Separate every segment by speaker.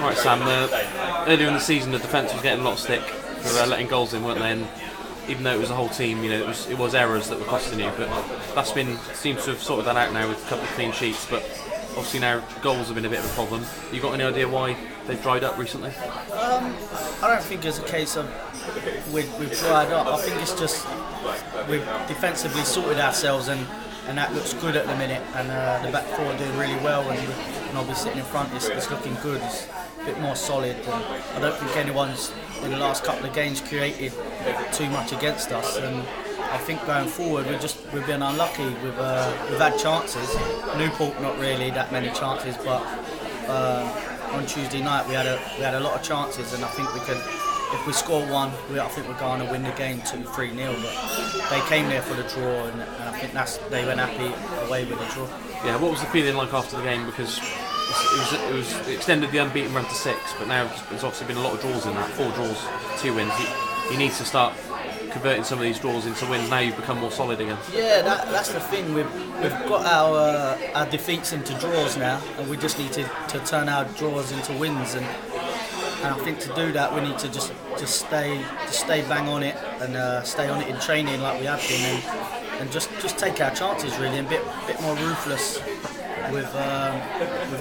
Speaker 1: Right, Sam. Earlier in the season, the defence was getting a lot of stick for letting goals in, weren't they? And even though it was the whole team, it was errors that were costing you. But that's seems to have sorted that out now with a couple of clean sheets. But obviously now goals have been a bit of a problem. You got any idea why they've dried up recently?
Speaker 2: I don't think it's a case of we've dried up. I think it's just we've defensively sorted ourselves and that looks good at the minute. And the back four are doing really well, and obviously sitting in front it's looking good. It's a bit more solid, and I don't think anyone's in the last couple of games created too much against us. And I think going forward we've been unlucky. We've had chances. Newport not really that many chances, but on Tuesday night we had a lot of chances, and I think we could. If we score one, I think we're going to win the game 2-3-0. But they came there for the draw, and I think they went happy away with the draw.
Speaker 1: Yeah, what was the feeling like after the game? Because it extended the unbeaten run to 6, but now there's obviously been a lot of draws in that. 4 draws, 2 wins. He needs to start converting some of these draws into wins. Now you've become more solid again.
Speaker 2: Yeah, that's the thing. We've got our defeats into draws now, and we just need to turn our draws into wins. And I think to do that we need to just stay bang on it and stay on it in training like we have been, and just take our chances really, and bit more ruthless with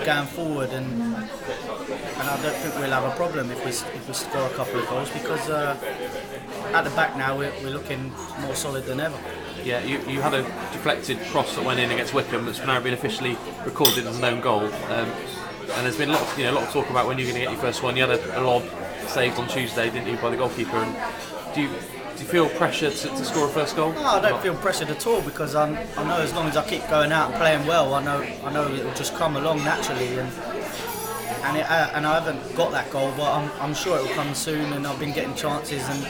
Speaker 2: going forward. And I don't think we'll have a problem if we score a couple of goals, because at the back now we're looking more solid than ever.
Speaker 1: Yeah, you had a deflected cross that went in against Wickham that's now been officially recorded as an own goal. And there's been a lot of talk about when you're going to get your first one. You had a lob saved on Tuesday, didn't you, by the goalkeeper? And do you feel pressure to score a first goal?
Speaker 2: No, I don't feel pressured at all, because I know as long as I keep going out and playing well, I know it will just come along naturally. And I haven't got that goal, but I'm sure it will come soon. And I've been getting chances, and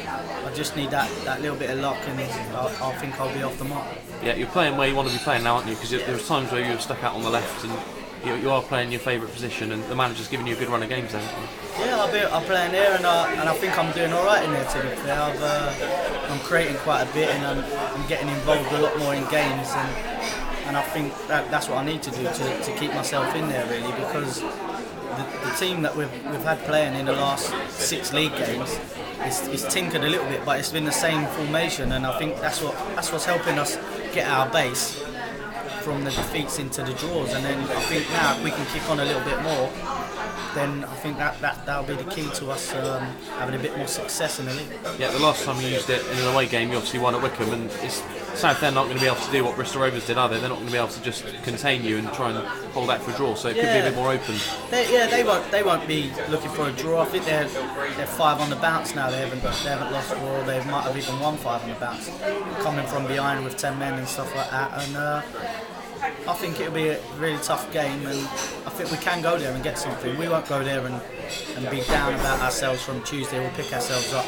Speaker 2: I just need that little bit of luck, and I think I'll be off the mark.
Speaker 1: Yeah, you're playing where you want to be playing now, aren't you? Because there's times where you were stuck out on the left, and you are playing your favourite position, and the manager's giving you a good run of games then.
Speaker 2: Yeah, I'm playing there, and I think I'm doing all right in there, to be fair. I'm creating quite a bit, and I'm getting involved a lot more in games, and I think that's what I need to do to keep myself in there really, because the team that we've had playing in the last 6 league games is tinkered a little bit, but it's been the same formation, and I think that's what's helping us get our base from the defeats into the draws. And then I think now if we can kick on a little bit more, then I think that'll be the key to us having a bit more success in the league.
Speaker 1: Yeah, the last time you used it in an away game, you obviously won at Wickham, and Southend not going to be able to do what Bristol Rovers did, are they? They're not going to be able to just contain you and try and hold out for a draw, so it could be a bit more open.
Speaker 2: They won't be looking for a draw. I think they're 5 on the bounce now. They haven't lost, or they might have even won 5 on the bounce, coming from behind with 10 men and stuff like that. And I think it'll be a really tough game, and I think we can go there and get something. We won't go there and be down about ourselves from Tuesday. We'll pick ourselves up,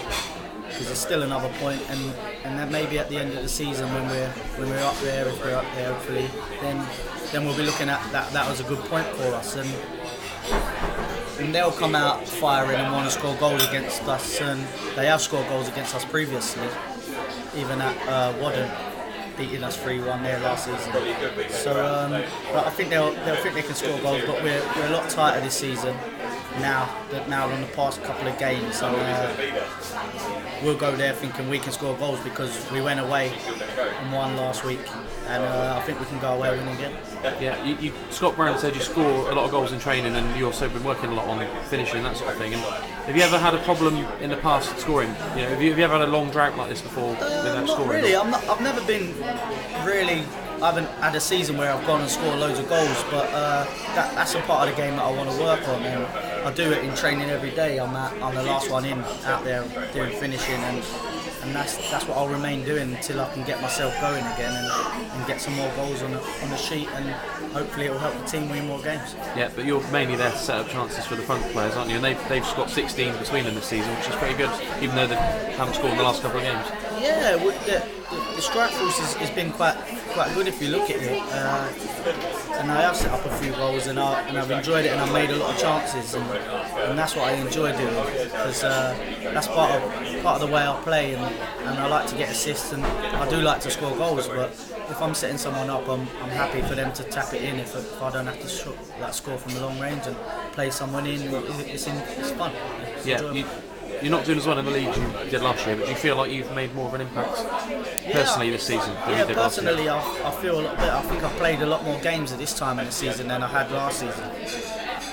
Speaker 2: because there's still another point, and then maybe at the end of the season when we're up there, if we're up there hopefully, then we'll be looking at that was a good point for us, and they'll come out firing and want to score goals against us, and they have scored goals against us previously, even at Wadden, beating us 3-1 there last season. So but I think they'll think they can score goals, but we're a lot tighter this season now on the past couple of games. So we'll go there thinking we can score goals, because we went away and won last week, and I think we can go away winning again.
Speaker 1: Yeah, Scott Brown said you score a lot of goals in training, and you've also been working a lot on finishing and that sort of thing. And have you ever had a problem in the past scoring? Have you ever had a long drought like this before without scoring?
Speaker 2: Not really. I've never been really. I haven't had a season where I've gone and scored loads of goals, but that's a part of the game that I want to work on, and I do it in training every day. I'm the last one out there doing finishing, and that's what I'll remain doing until I can get myself going again and get some more goals on the sheet, and hopefully it will help the team win more games.
Speaker 1: Yeah, but you're mainly there to set up chances for the front players, aren't you? And they've got 16 between them this season, which is pretty good, even though they haven't scored in the last couple of games.
Speaker 2: Yeah, the strike force has been quite good if you look at it, and I have set up a few goals, and I've enjoyed it, and I've made a lot of chances, and that's what I enjoy doing, because that's part of the way I play, and I like to get assists, and I do like to score goals, but if I'm setting someone up, I'm happy for them to tap it in if I don't have to score from the long range, and play someone in. It's fun. It's enjoyable.
Speaker 1: You're not doing as well in the league as you did last year, but do you feel like you've made more of an impact personally this season than you did last year?
Speaker 2: Personally, I feel a lot better. I think I've played a lot more games at this time in the season than I had last season.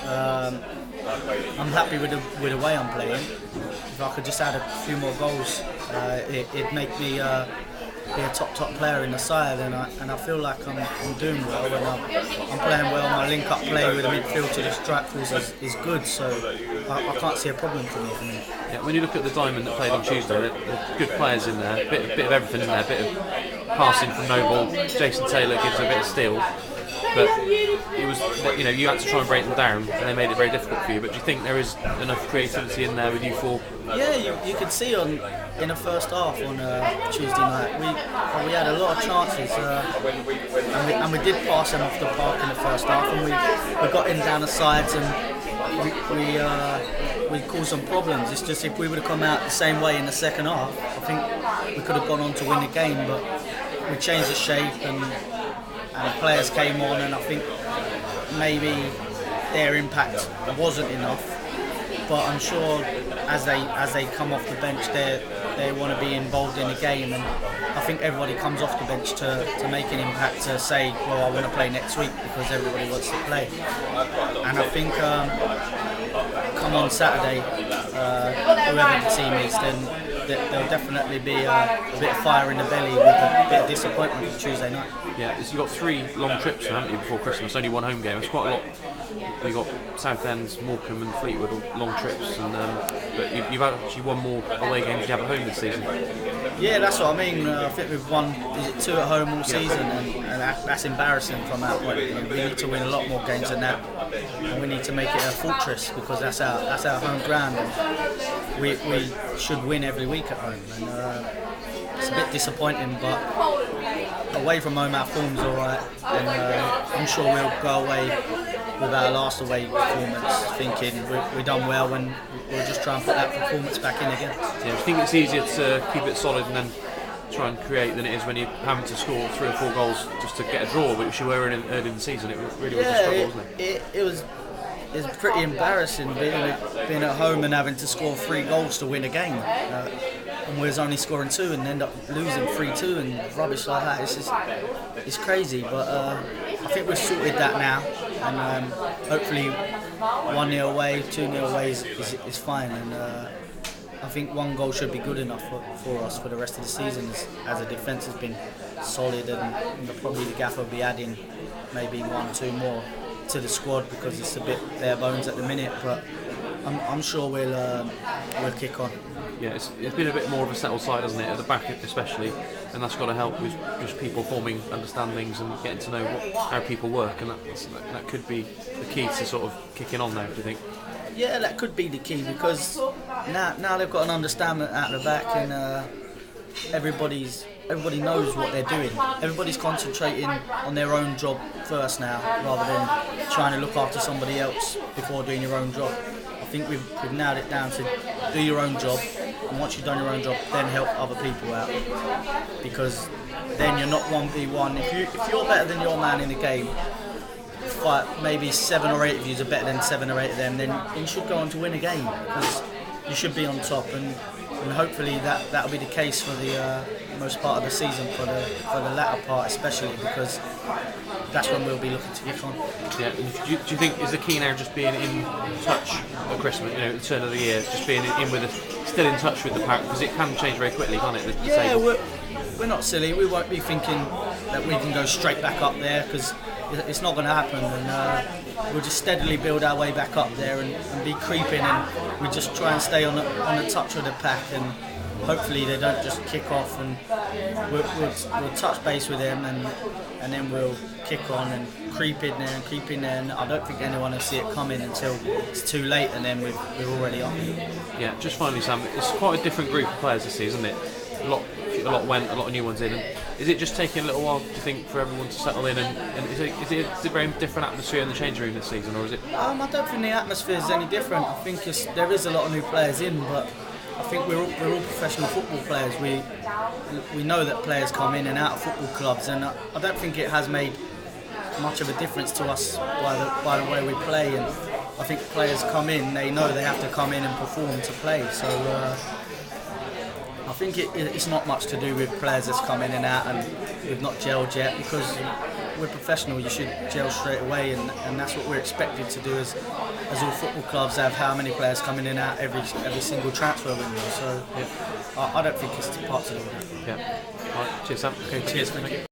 Speaker 2: I'm happy with the way I'm playing. If I could just add a few more goals, it'd make me be a top player in the side, and I feel like I'm doing well, and I'm playing well. My link-up play with the midfield to the strike force is good, so I can't see a problem for me.
Speaker 1: Yeah, when you look at the diamond that played on Tuesday, there are good players in there, a bit of everything in there, a bit of passing from Noble. Jason Taylor gives a bit of steal, but it was, you had to try and break them down, and they made it very difficult for you. But do you think there is enough creativity in there with you four?
Speaker 2: Yeah, you could see in the first half on Tuesday night, we had a lot of chances, and we did pass them off the park in the first half, and we got in down the sides, and we caused some problems. It's just if we would have come out the same way in the second half, I think we could have gone on to win the game, but we changed the shape, and the players came on, and I think maybe their impact wasn't enough. But I'm sure as they come off the bench, they want to be involved in the game, and I think everybody comes off the bench to make an impact, to say, well, I want to play next week, because everybody wants to play. And I think come on Saturday, whoever the team is, then there'll definitely be a bit of fire in the belly with a bit of disappointment for Tuesday night.
Speaker 1: Yeah, you've got 3 long trips, haven't you, before Christmas? Only 1 home game. It's quite a lot. You've got Southend, Morecambe and Fleetwood, long trips, and but you've actually won more away games you have at home this season.
Speaker 2: Yeah, that's what I mean. I think we've won 2 at home all season, and that's embarrassing from our point of view. We need to win a lot more games than that, and we need to make it a fortress, because that's our home ground, and we should win every week at home. And it's a bit disappointing, but away from home our form's alright, and I'm sure we'll go away with our last away performance thinking we've done well, and we'll just try and put that performance back in again.
Speaker 1: Yeah, I think it's easier to keep it solid and then try and create than it is when you're having to score 3 or 4 goals just to get a draw, which you were in early in the season. It really was a struggle, wasn't it?
Speaker 2: It was pretty embarrassing being at home and having to score 3 goals to win a game. And we was only scoring 2 and end up losing 3-2 and rubbish like that. It's crazy, but I think we've sorted that now, and hopefully 1-0 away, 2-0 away is fine, and I think 1 goal should be good enough for us for the rest of the season, as the defence has been solid, and probably the gaffer will be adding maybe 1-2 more to the squad, because it's a bit bare bones at the minute, but I'm sure we'll kick on.
Speaker 1: Yeah, it's been a bit more of a settled side, hasn't it, at the back especially, and that's got to help with just people forming understandings and getting to know how people work, and that could be the key to sort of kicking on now, do you think?
Speaker 2: Yeah, that could be the key, because now they've got an understanding at the back, and everybody knows what they're doing. Everybody's concentrating on their own job first now, rather than trying to look after somebody else before doing your own job. I think we've nailed it down to do your own job, and once you've done your own job, then help other people out, because then you're not 1v1. If you're better than your man in the game, maybe 7 or 8 of you are better than 7 or 8 of them, then you should go on to win a game, because you should be on top, and hopefully that'll be the case for the most part of the season, for the latter part especially, because that's when we'll be looking to kick on.
Speaker 1: Yeah. Do you think is the key now just being in touch at Christmas, at the turn of the year, just being still in touch with the pack, because it can change very quickly, can't it?
Speaker 2: Yeah, we're not silly. We won't be thinking that we can go straight back up there, because it's not going to happen, and we'll just steadily build our way back up there and be creeping, and we just try and stay on the touch of the pack, and hopefully they don't just kick off, and we'll touch base with them, and then we'll kick on and creep in there, and I don't think anyone will see it coming until it's too late, and then we're already on.
Speaker 1: Yeah, just finally, Sam, it's quite a different group of players this season, isn't it? A lot went, a lot of new ones in. And is it just taking a little while, do you think, for everyone to settle in? And is it a very different atmosphere in the change room this season, or is it?
Speaker 2: I don't think the atmosphere is any different. I think there is a lot of new players in, but I think we're all professional football players. We know that players come in and out of football clubs, and I don't think it has made much of a difference to us by the way we play. And I think players come in, they know they have to come in and perform to play. So I think it's not much to do with players that's come in and out and we've not gelled yet, because we're professional. You should gel straight away, and that's what we're expected to do as all football clubs have. How many players coming in and out every single transfer window? So I don't think it's part to do with that.
Speaker 1: Yeah. All right. Cheers, Sam.
Speaker 2: Okay, cheers. Thank you.